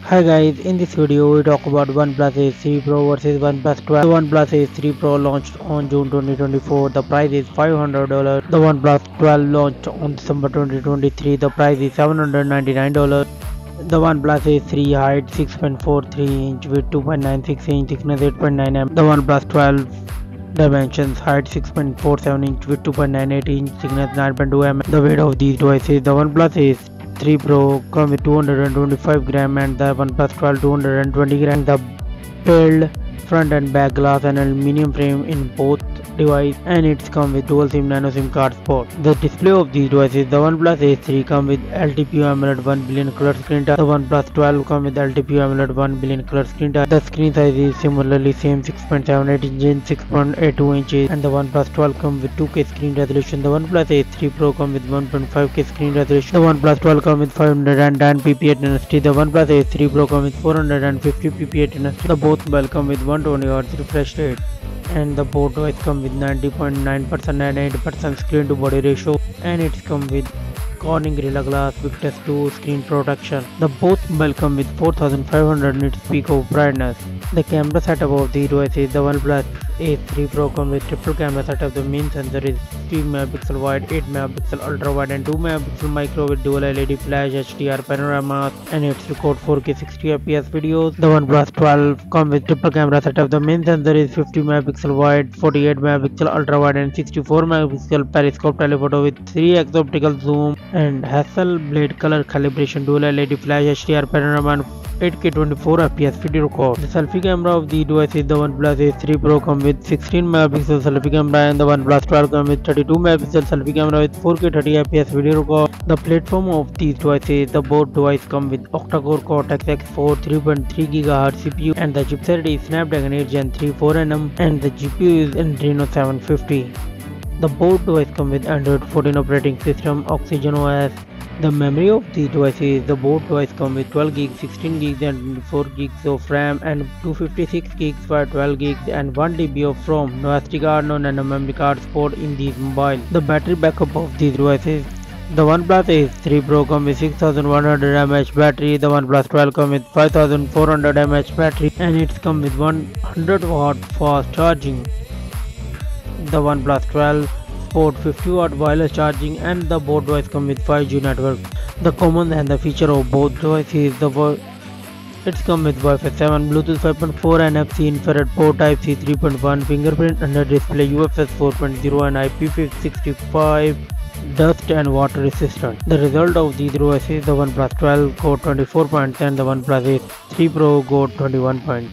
Hi guys, in this video we talk about OnePlus Ace 3 Pro versus OnePlus 12. The OnePlus Ace 3 Pro launched on June 2024. The price is $500. The OnePlus 12 launched on December 2023. The price is $799. The OnePlus Ace 3 height 6.43 inch, width 2.96 inch, thickness 8.9 mm. The OnePlus 12 dimensions: height 6.47 inch, width 2.98 inch, thickness 9.2 mm. The weight of these devices: the OnePlus Ace 3 Pro come with 225 gram and the OnePlus 12 220 gram. The build front and back glass and aluminum frame in both device, and it's come with dual SIM nano SIM card support. The display of these devices: the OnePlus Ace 3 come with LTPO AMOLED 1 billion color screen touch. The OnePlus 12 come with LTPO AMOLED 1 billion color screen touch. The screen size is similarly same 6.78 inches, 6.82 inches, and the OnePlus 12 come with 2K screen resolution. The OnePlus Ace 3 Pro come with 1.5K screen resolution. The OnePlus 12 come with 510 ppi intensity. The OnePlus Ace 3 Pro come with 450 ppi intensity. The both mobile come with 120Hz refresh rate, and the both device come with 90.9% and 80% screen to body ratio, and it's come with Corning Gorilla Glass Victus 2 screen protection. The both mobile come with 4500 nits peak of brightness. The camera setup of the device is: the OnePlus Ace 3 Pro come with triple camera setup. The main sensor is 3 megapixel wide, 8 megapixel ultra wide, and 2 megapixel micro with dual LED flash HDR panorama, and it's record 4K 60 fps videos. The OnePlus 12 come with triple camera setup. The main sensor is 50 megapixel wide, 48 megapixel ultra wide, and 64 megapixel periscope telephoto with 3x optical zoom and Hasselblad color calibration, dual LED flash HDR panorama, and 8K 24 fps video record. The selfie camera of the device is: the OnePlus Ace 3 Pro come with 16 megapixel selfie camera, and the OnePlus 12 come with 32 megapixel selfie camera with 4K 30 fps video record. The platform of these devices: the both device come with octa-core Cortex X4 3.3 GHz CPU, and the chipset is Snapdragon 8 Gen 3 4nm, and the GPU is Adreno 750. The both device come with Android 14 operating system, Oxygen OS. The memory of the devices: the both device come with 12 GB, 16 GB, and 24 GB of RAM, and 256 GB for 12 GB, and 1 TB of ROM. No SD card, no nano memory card support in these mobile. The battery backup of these devices: the OnePlus Ace 3 Pro come with 6100 mAh battery. The OnePlus 12 come with 5400 mAh battery, and it's come with 100 watt fast charging. The OnePlus 12 support 50 watt wireless charging, and the both devices come with 5G network. The common and the feature of both devices: it's come with Wi-Fi 7, Bluetooth 5.4, NFC infrared port, Type C 3.1, fingerprint under display, UFS 4.0, and IP65 dust and water resistant. The result of these devices: the OnePlus 12 got 24 points and the OnePlus Ace 3 Pro got 21 points.